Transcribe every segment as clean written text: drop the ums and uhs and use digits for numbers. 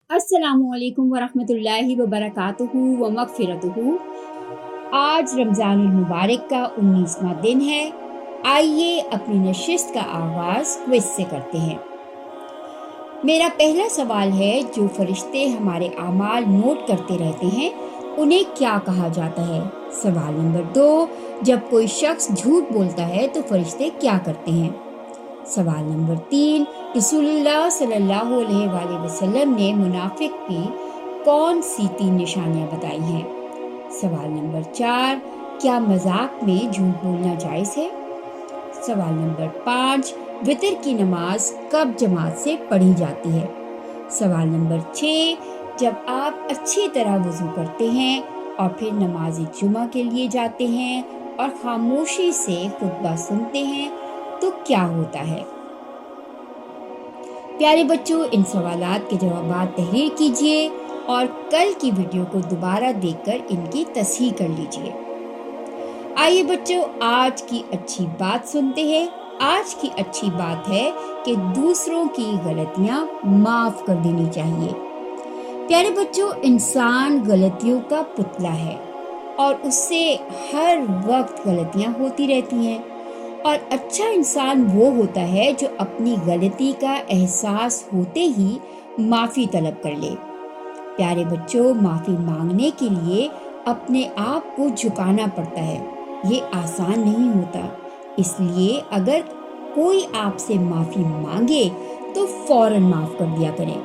अस्सलामु अलैकुम वरहमतुल्लाहि वबरकातुहू व मगफिरतुहू। आज रमज़ानुल मुबारक का 19वां दिन है। आइए अपनी नशिस्त का आगाज़ क्विज़ से करते हैं। मेरा पहला सवाल है, जो फरिश्ते हमारे आमाल नोट करते रहते हैं उन्हें क्या कहा जाता है? सवाल नंबर 2, जब कोई शख्स झूठ बोलता है तो फरिश्ते क्या करते हैं? सवाल नंबर 3, रसूलुल्लाह सल्लल्लाहु अलैहि वसल्लम ने मुनाफिक की कौन सी 3 निशानियां बताई हैं? सवाल नंबर 4, क्या मजाक में झूठ बोलना जायज़ है? सवाल नंबर 5, वितर की नमाज कब जमात से पढ़ी जाती है? सवाल नंबर 6, जब आप अच्छी तरह वज़ू करते हैं और फिर नमाज जुमा के लिए जाते हैं और खामोशी से खुतबा सुनते हैं तो क्या होता है? प्यारे बच्चों, इन सवालात के जवाबात तहरीर कीजिए और कल की वीडियो को दोबारा देखकर इनकी तस्हीह कर लीजिए। आइए बच्चों, आज की अच्छी बात सुनते हैं। आज की अच्छी बात है कि दूसरों की गलतियां माफ कर देनी चाहिए। प्यारे बच्चों, इंसान गलतियों का पुतला है और उससे हर वक्त गलतियां होती रहती हैं। और अच्छा इंसान वो होता है जो अपनी गलती का एहसास होते ही माफ़ी तलब कर ले। प्यारे बच्चों, माफ़ी मांगने के लिए अपने आप को झुकाना पड़ता है। ये आसान नहीं होता, इसलिए अगर कोई आपसे माफ़ी मांगे तो फ़ौरन माफ़ कर दिया करें।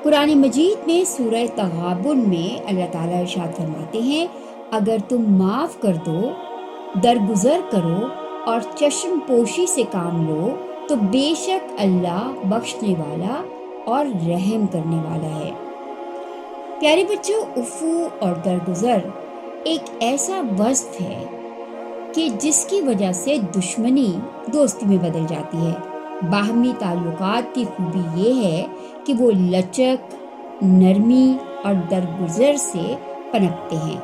कुरान मजीद में सूरह तगाबुन में अल्लाह ताला इरशाद फरमाते हैं, अगर तुम माफ़ कर दो, दरगुजर करो और चश्म पोशी से काम लो तो बेशक अल्लाह बख्शने वाला और रहम करने वाला है। प्यारे बच्चों, उफ़ू और दरगुजर एक ऐसा वस्फ है कि जिसकी वजह से दुश्मनी दोस्ती में बदल जाती है। बाहमी ताल्लुकात की खूबी ये है कि वो लचक, नरमी और दरगुजर से पनपते हैं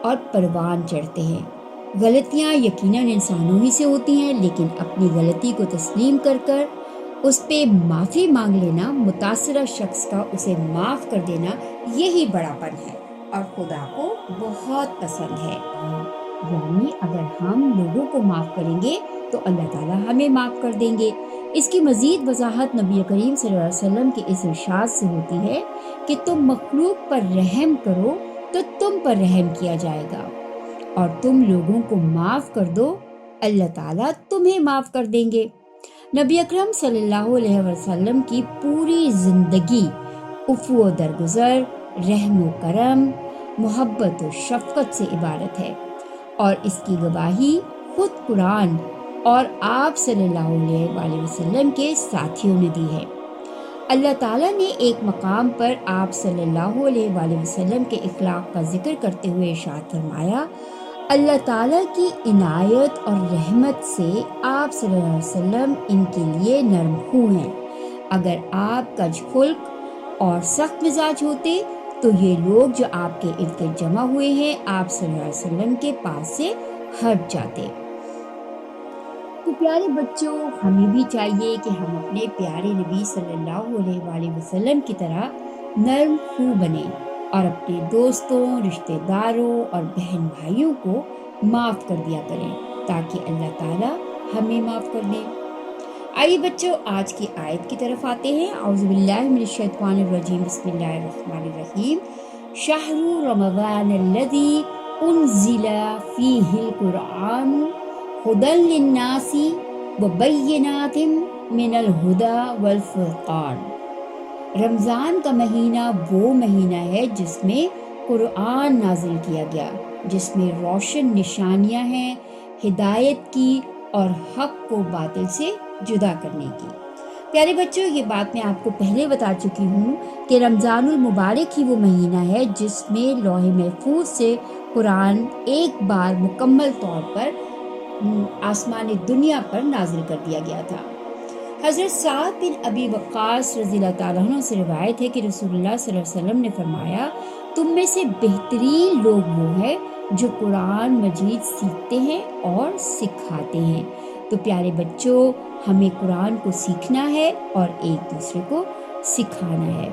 और परवान चढ़ते हैं। गलतियाँ यकीनन इंसानों ही से होती हैं, लेकिन अपनी गलती को तस्लीम कर कर उस पे माफ़ी मांग लेना, मुतासरा शख्स का उसे माफ़ कर देना, यही बड़ापन है और खुदा को बहुत पसंद है। यानी अगर हम लोगों को माफ़ करेंगे तो अल्लाह ताला हमें माफ़ कर देंगे। इसकी मज़ीद वजाहत नबी करीम सल्लल्लाहु अलैहि वसल्लम के इस इरशाद से होती है कि तुम मखलूक पर रहम करो तो तुम पर रहम किया जाएगा, और तुम लोगों को माफ़ कर दो, अल्लाह ताला तुम्हें माफ़ कर देंगे। नबी अकरम सल्लल्लाहु अलैहि वसल्लम की पूरी ज़िंदगी उफ़्व व दरगुज़र, रहम व करम, मोहब्बत व शफ़क़त से इबारत है, और इसकी गवाही खुद कुरान और आप सल्लल्लाहु अलैहि वसल्लम के साथियों ने दी है। अल्लाह ताला ने एक मकाम पर आप सल्लल्लाहु अलैहि वसल्लम के इखलाक का जिक्र करते हुए इरशाद फरमाया, अल्लाह ताला की इनायत और रहमत से आप सल्लल्लाहु अलैहि वसल्लम इनके लिए नरम खू हैं। अगर आप कजखुल्क और सख्त मिजाज होते तो ये लोग जो आपके इर्द गिर्द जमा हुए हैं आप सल्लल्लाहु अलैहि वसल्लम के पास से हट जाते। तो प्यारे बच्चों, हमें भी चाहिए कि हम अपने प्यारे नबी सल्लल्लाहु अलैहि वसल्लम की तरह नरम खू बने और अपने दोस्तों, रिश्तेदारों और बहन भाइयों को माफ़ कर दिया करें ताकि अल्लाह ताला हमें माफ़ कर दे। आइए बच्चों, आज की आयत की तरफ आते हैं। औज़ु बिल्लाहि मिनश शैतानिर रजीम, बिस्मिल्लाहिर रहमानिर रहीम। शहरु रमज़ानिल्लज़ी उन्ज़िला फ़ीहिल कुरआन हुदल लिन्नासी व बय्यिनातिम मिनल हुदा वल फ़ुरक़ान। रमज़ान का महीना वो महीना है जिसमें कुरआन नाजिल किया गया, जिसमें रोशन निशानियां हैं हिदायत की और हक को बातिल से जुदा करने की। प्यारे बच्चों, ये बात मैं आपको पहले बता चुकी हूँ कि रमज़ानुल मुबारक ही वो महीना है जिसमें लौह महफूज से कुरान एक बार मुकम्मल तौर पर आसमान दुनिया पर नाजिल कर दिया गया था। हज़रत साद बिन अबी वक्कास रज़ियल्लाहु ताला अन्हु से रिवायत है कि रसूलुल्लाह सल्लल्लाहु अलैहि वसल्लम ने फरमाया, तुम में से बेहतरीन लोग वो हैं जो कुरान मजीद सीखते हैं और सिखाते हैं। तो प्यारे बच्चों, हमें कुरान को सीखना है और एक दूसरे को सिखाना है।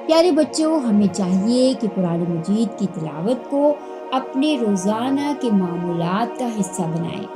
प्यारे बच्चों, हमें चाहिए कि कुरान मजीद की तिलावत को अपने रोज़ाना के मामूलात का हिस्सा बनाएं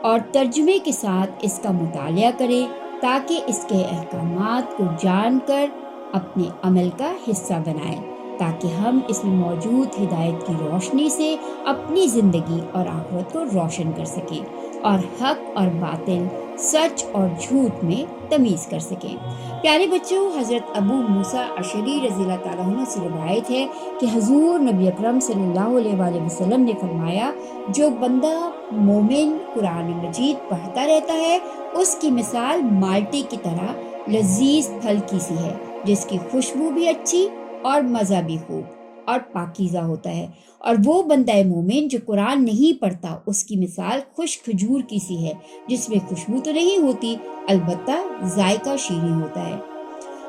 और तर्जुमे के साथ इसका मुतालिया करें ताकि इसके अहकामात को जानकर अपने अमल का हिस्सा बनाएं, ताकि हम इसमें मौजूद हिदायत की रोशनी से अपनी ज़िंदगी और आखिरत को रोशन कर सकें और हक और बातिल, सच और झूठ में तमीज़ कर सकें। प्यारे बच्चों, हज़रत अबू मूसा अशरी रज़ियल्लाहु ताला अन्हु से रिवायत है कि हजूर नबी अकरम सल्लल्लाहु अलैहि वसल्लम ने फरमाया, जो बंदा मोमिन कुरान मजीद पढ़ता रहता है उसकी मिसाल माल्टे की तरह लजीज फल की सी है, जिसकी खुशबू भी अच्छी और मज़ा भी खूब और पाकीज़ा होता है। और वो बंदा मोमिन जो कुरान नहीं पढ़ता उसकी मिसाल खुश खजूर की सी है, जिसमें खुशबू तो नहीं होती, अलबत्ता जायका शीरी होता है।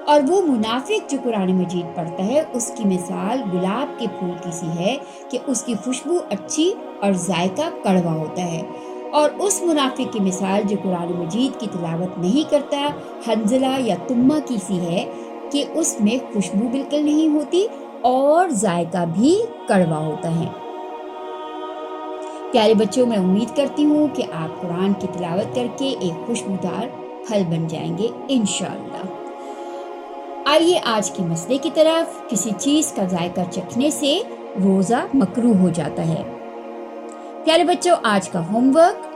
और वो मुनाफिक जो कुरान मजीद पढ़ता है उसकी मिसाल गुलाब के फूल की सी है कि उसकी खुशबू अच्छी और जायका कड़वा होता है। और उस मुनाफिक की मिसाल जो कुरान मजीद की तिलावत नहीं करता हंजला या तुम्मा की सी है कि उसमें खुशबू बिल्कुल नहीं होती और जायका भी कड़वा होता है। प्यारे बच्चों, मैं उम्मीद करती हूँ कि आप कुरान की तिलावत करके एक खुशबूदार फल बन जाएंगे इंशाअल्लाह। आइए आज के मसले की तरफ। किसी चीज़ का जायका चखने से रोज़ा मकरूह हो जाता है। प्यारे बच्चों, आज का होमवर्क,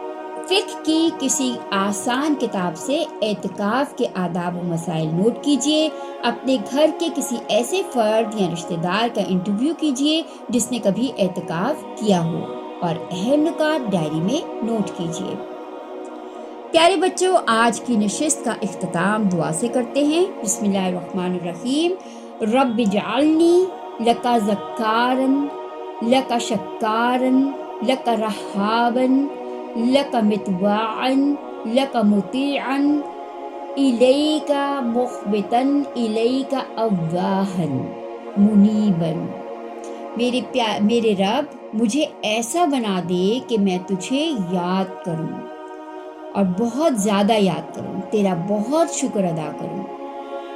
फ़िक़्ह की किसी आसान किताब से एतिकाफ़ के आदाब व मसाइल नोट कीजिए। अपने घर के किसी ऐसे फ़र्द या रिश्तेदार का इंटरव्यू कीजिए जिसने कभी एतिकाफ़ किया हो और अहम नुकात डायरी में नोट कीजिए। प्यारे बच्चों, आज की नशिस्त का इख्तिताम दुआ से करते हैं। बिस्मिल्लाहिर्रहमानिर्रहीम। रब्बि जअलनी लका ज़क्कारन लका शक्कारन लका रहाबन लका मितवाअन लका मुतीअन इलैका मुख़बितन इलैका अव्वाहन मुनीबन। मेरे रब, मुझे ऐसा बना दे कि मैं तुझे याद करूं और बहुत ज़्यादा याद करूं, तेरा बहुत शुक्र अदा करूं,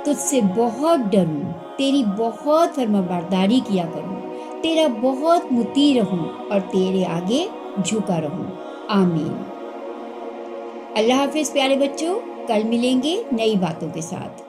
तुझसे बहुत डरूं, तेरी बहुत फरमाबरदारी किया करूं, तेरा बहुत मुती रहूं और तेरे आगे झुका रहूं। आमीन। अल्लाह हाफिज़ प्यारे बच्चों, कल मिलेंगे नई बातों के साथ।